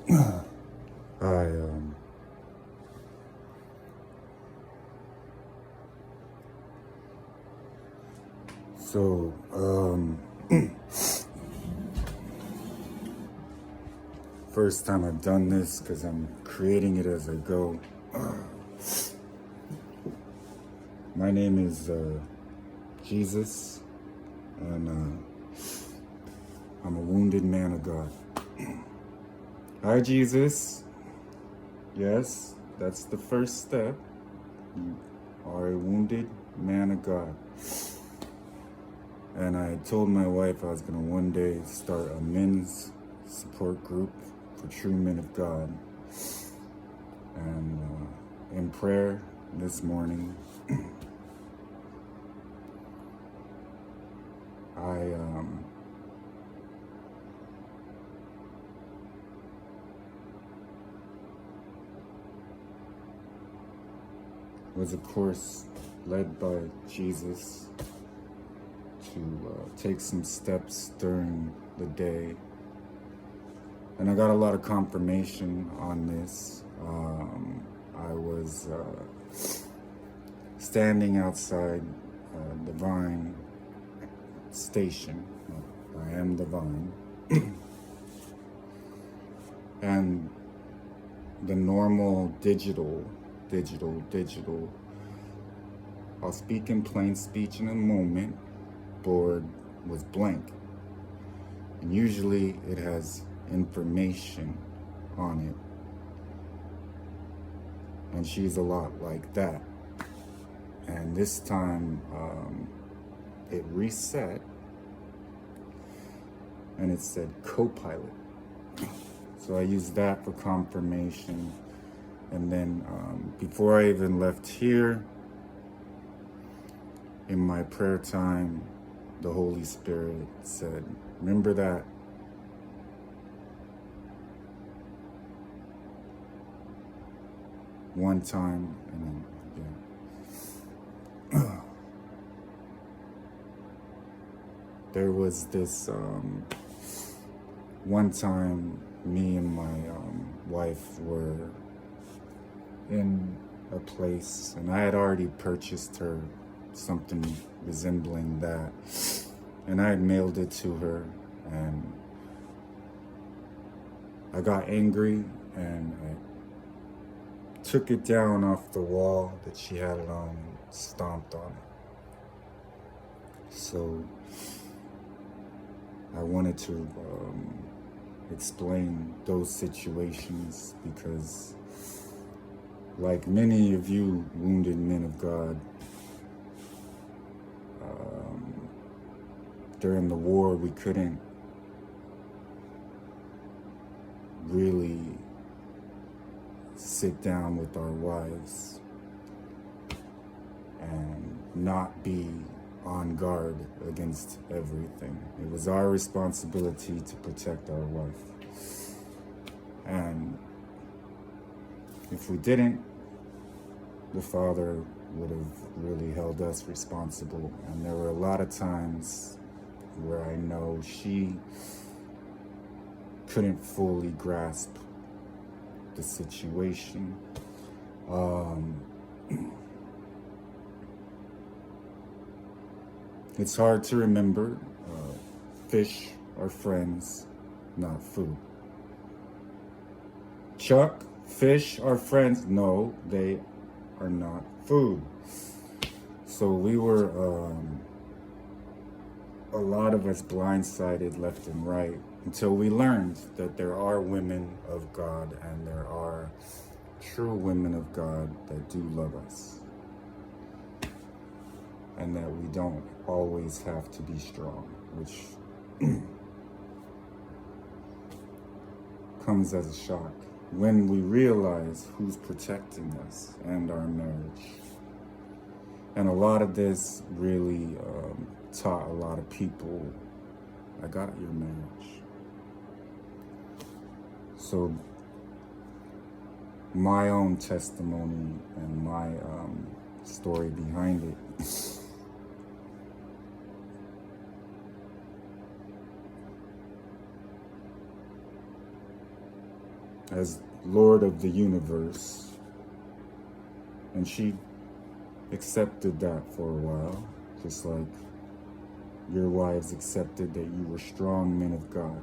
I so first time I've done this because I'm creating it as I go. My name is Jesus, and I'm a wounded man of God. Hi, Jesus. Yes, that's the first step. You are a wounded man of God. And I told my wife I was going to one day start a men's support group for true men of God. And in prayer this morning, I was, of course, led by Jesus to take some steps during the day. And I got a lot of confirmation on this. I was standing outside Divine Station. I am Divine. And the normal digital, I'll speak in plain speech in a moment, board was blank. And usually it has information on it. And she's a lot like that. And this time it reset and it said Copilot. So I used that for confirmation. And then before I even left here, in my prayer time, the Holy Spirit said, remember that one time, and then, there was this one time me and my wife were in a place, and I had already purchased her something resembling that, and I had mailed it to her, and I got angry and I took it down off the wall that she had it on and stomped on it. So I wanted to explain those situations because, like many of you wounded men of God, during the war we couldn't really sit down with our wives and not be on guard against everything. It was our responsibility to protect our wife. And if we didn't, the Father would have really held us responsible. And there were a lot of times where I know she couldn't fully grasp the situation. It's hard to remember. Fish are friends, not food. Chuck, fish are friends. No, they are not food. So we were, a lot of us blindsided left and right until we learned that there are women of God and there are true women of God that do love us. And that we don't always have to be strong, which comes as a shock when we realize who's protecting us and our marriage. And a lot of this really taught a lot of people, I got your marriage. So my own testimony and my story behind it. as Lord of the universe. And she accepted that for a while, just like your wives accepted that you were strong men of God.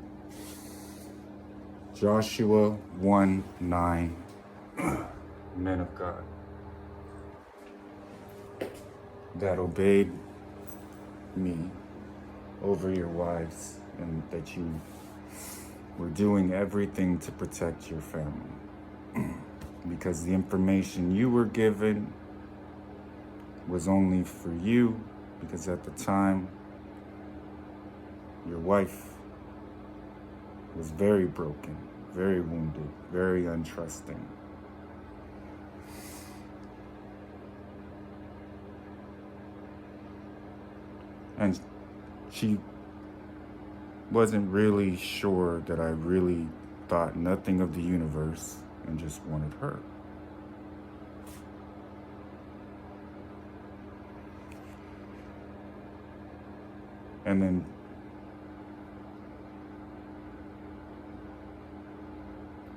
Joshua 1:9, men of God that obeyed me over your wives, and that you were doing everything to protect your family. Because the information you were given was only for you, because at the time, your wife was very broken, very wounded, very untrusting. And she wasn't really sure that I really thought nothing of the universe and just wanted her. And then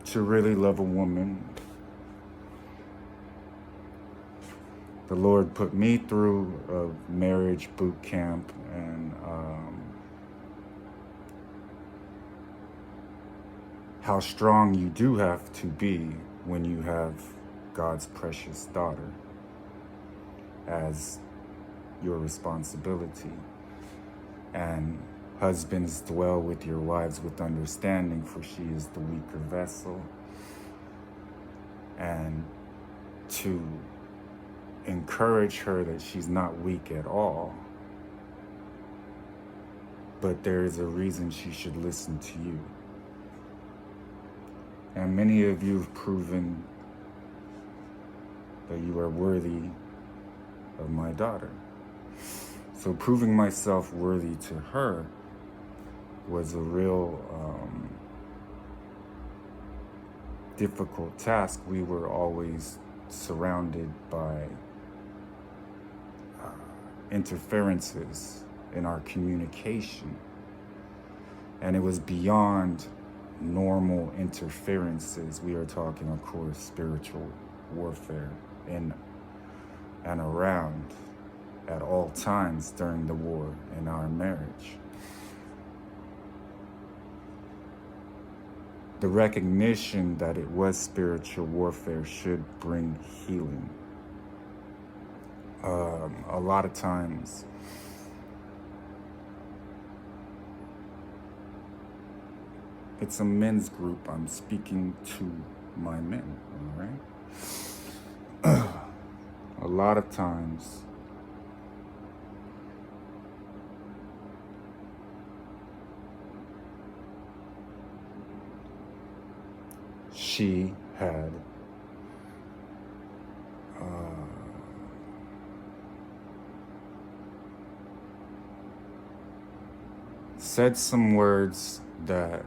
to really love a woman, the Lord put me through a marriage boot camp, and how strong you do have to be when you have God's precious daughter as your responsibility. And husbands, dwell with your wives with understanding, for she is the weaker vessel. And to encourage her that she's not weak at all, but there is a reason she should listen to you. And many of you have proven that you are worthy of my daughter. So proving myself worthy to her was a real difficult task. We were always surrounded by interferences in our communication. And it was beyond normal interferences. We are talking, of course, spiritual warfare in and around at all times during the war in our marriage. The recognition that it was spiritual warfare should bring healing. A lot of times, it's a men's group. I'm speaking to my men, all right? A lot of times, she had said some words that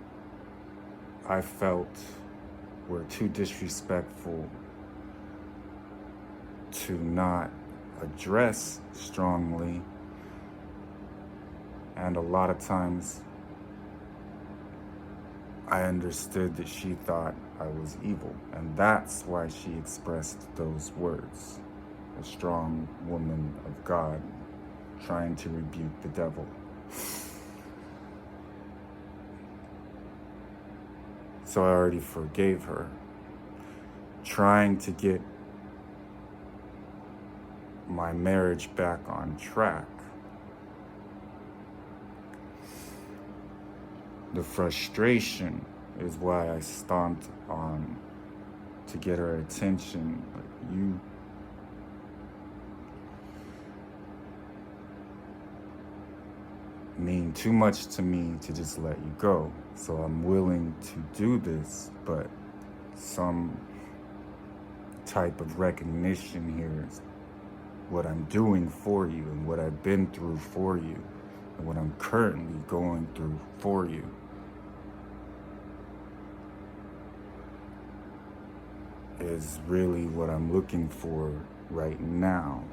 I felt were too disrespectful to not address strongly. And a lot of times I understood that she thought I was evil, and that's why she expressed those words. A strong woman of God trying to rebuke the devil. So I already forgave her, trying to get my marriage back on track. The frustration is why I stomped on to get her attention. Like, you mean too much to me to just let you go. So I'm willing to do this, but some type of recognition here is what I'm doing for you and what I've been through for you and what I'm currently going through for you. Is really what I'm looking for right now,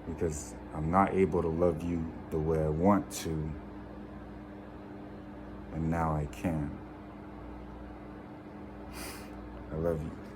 because I'm not able to love you the way I want to, and now I can. love you.